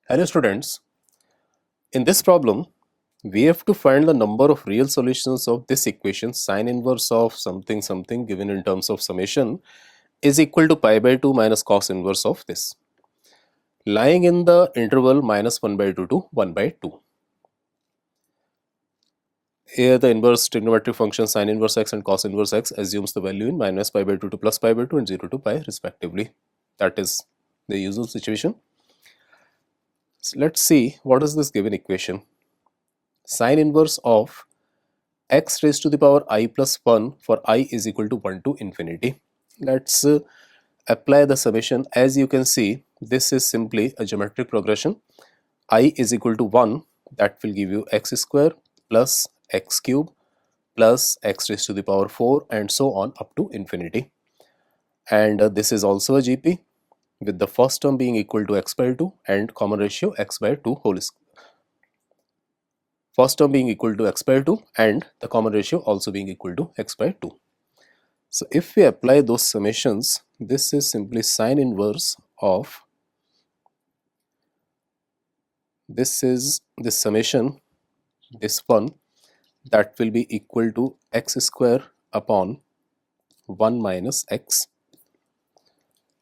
Hello students, in this problem we have to find the number of real solutions of this equation sine inverse of something something given in terms of summation is equal to pi by 2 minus cos inverse of this, lying in the interval minus 1 by 2 to 1 by 2. Here the inverse trigonometric function sine inverse x and cos inverse x assumes the value in minus pi by 2 to plus pi by 2 and 0 to pi respectively. That is the usual situation. So let's see what is this given equation. Sine inverse of x raised to the power I plus 1 for I is equal to 1 to infinity. Let's apply the summation. As you can see, this is simply a geometric progression. I is equal to 1, that will give you x square plus x cube plus x raised to the power 4 and so on up to infinity. And this is also a GP with the first term being equal to x by 2 and common ratio x by 2 whole square. First term being equal to x by 2 and the common ratio also being equal to x by 2. So if we apply those summations, this is simply sine inverse of this summation, this one, that will be equal to x square upon 1 minus x,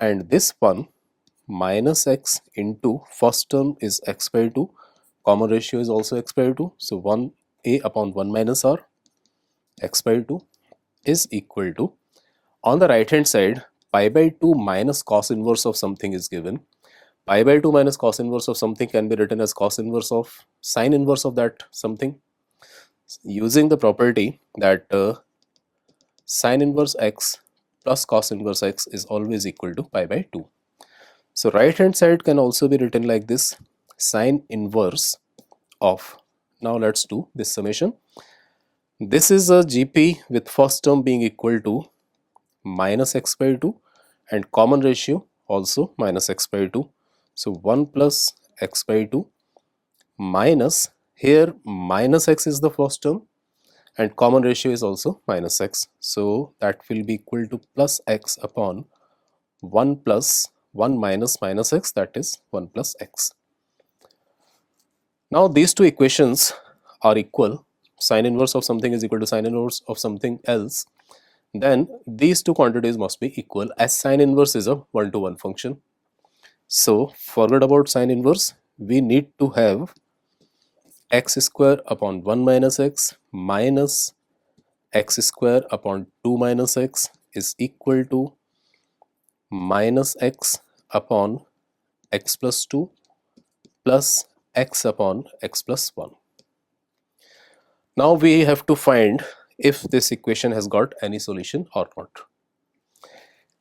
and this one minus x into first term is x by 2, common ratio is also x by 2, so 1a upon 1 minus r, x by 2 is equal to, on the right hand side, pi by 2 minus cos inverse of something is given. Pi by 2 minus cos inverse of something can be written as cos inverse of sine inverse of that something, using the property that sine inverse x plus cos inverse x is always equal to pi by 2. So right hand side can also be written like this, sine inverse of, now let's do this summation. This is a GP with first term being equal to minus x by 2 and common ratio also minus x by 2. So 1 plus x by 2 minus, here minus x is the first term and common ratio is also minus x. So that will be equal to plus x upon 1 plus 1 minus minus x, that is 1 plus x. Now these two equations are equal. Sine inverse of something is equal to sine inverse of something else. Then these two quantities must be equal, as sine inverse is a one-to-one function. So forget about sine inverse. We need to have x square upon 1 minus x minus x square upon 2 minus x is equal to minus x upon x plus 2 plus x upon x plus 1. Now we have to find if this equation has got any solution or not.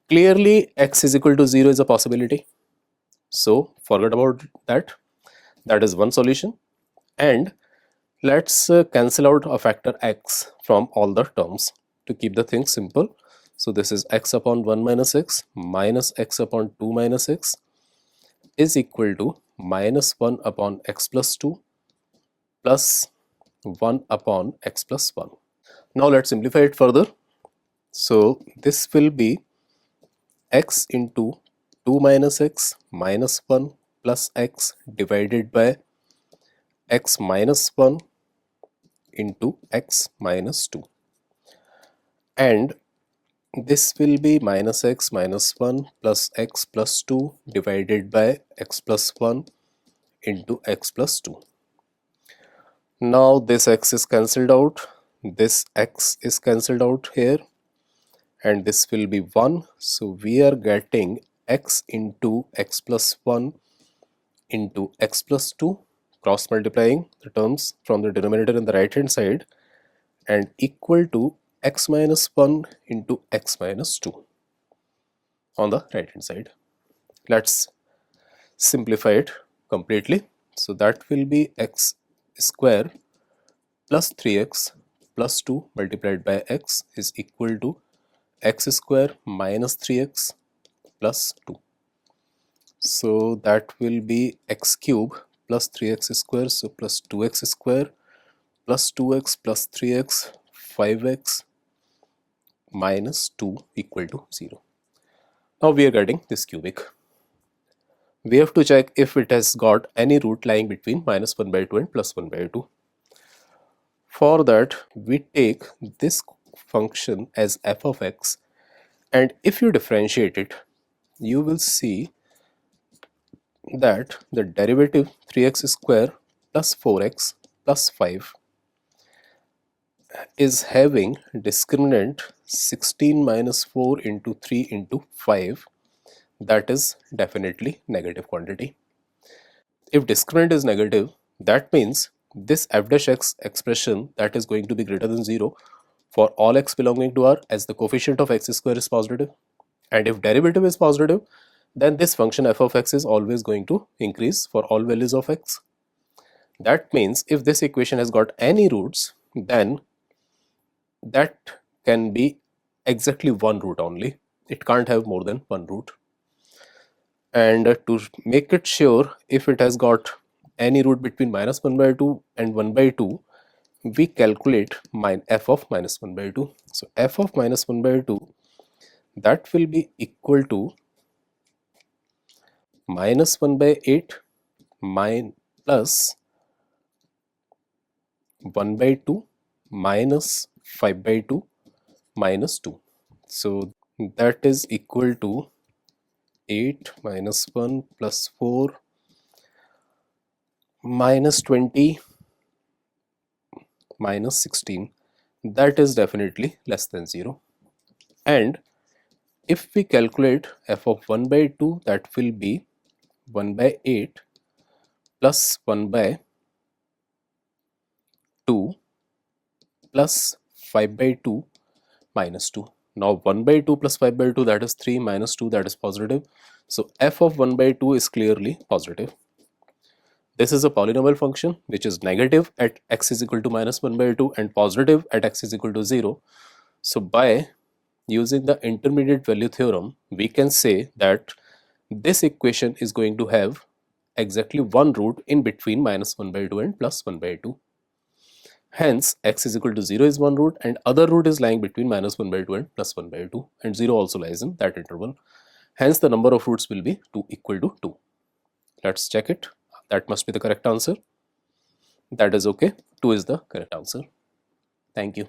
Clearly x is equal to 0 is a possibility, so forget about that. That is one solution. And let's cancel out a factor x from all the terms to keep the thing simple. So this is x upon 1 minus x minus x upon 2 minus x is equal to minus 1 upon x plus 2 plus 1 upon x plus 1. Now let's simplify it further. So this will be x into 2 minus x minus 1 plus x divided by x minus 1 into x minus 2, and this will be minus x minus 1 plus x plus 2 divided by x plus 1 into x plus 2. Now this x is cancelled out, this x is cancelled out here, and this will be 1. So we are getting x into x plus 1 into x plus 2, cross multiplying the terms from the denominator in the right hand side, and equal to x minus 1 into x minus 2 on the right hand side. Let's simplify it completely. So that will be x square plus 3x plus 2 multiplied by x is equal to x square minus 3x plus 2. So that will be x cube plus 3x square, so plus 2x square plus 2x plus 3x, 5x minus 2 equal to 0. Now we are getting this cubic. we have to check if it has got any root lying between minus 1 by 2 and plus 1 by 2. For that, we take this function as f of x, and if you differentiate it, you will see that the derivative 3x square plus 4x plus 5 is having discriminant 16 minus 4 into 3 into 5, that is definitely negative quantity. If discriminant is negative, that means this f dash x expression that is going to be greater than 0 for all x belonging to R, as the coefficient of x square is positive. And if derivative is positive, then this function f of x is always going to increase for all values of x. That means if this equation has got any roots, then that can be exactly one root only. It can't have more than one root. And to make it sure if it has got any root between minus 1 by 2 and 1 by 2, we calculate f of minus 1 by 2. So f of minus 1 by 2, that will be equal to minus 1 by 8 plus 1 by 2 minus 5 by 2 minus 2. So that is equal to 8 minus 1 plus 4 minus 20 minus 16. That is definitely less than 0. And if we calculate f of 1 by 2, that will be 1 by 8 plus 1 by 2 plus 5 by 2 minus 2. Now 1 by 2 plus 5 by 2, that is 3, minus 2, that is positive. So f of 1 by 2 is clearly positive. This is a polynomial function which is negative at x is equal to minus 1 by 2 and positive at x is equal to 0. So by using the intermediate value theorem, we can say that this equation is going to have exactly one root in between minus 1 by 2 and plus 1 by 2. Hence, x is equal to 0 is one root and other root is lying between minus 1 by 2 and plus 1 by 2, and 0 also lies in that interval. Hence, the number of roots will be 2 equal to 2. Let's check it. That must be the correct answer. That is okay. 2 is the correct answer. Thank you.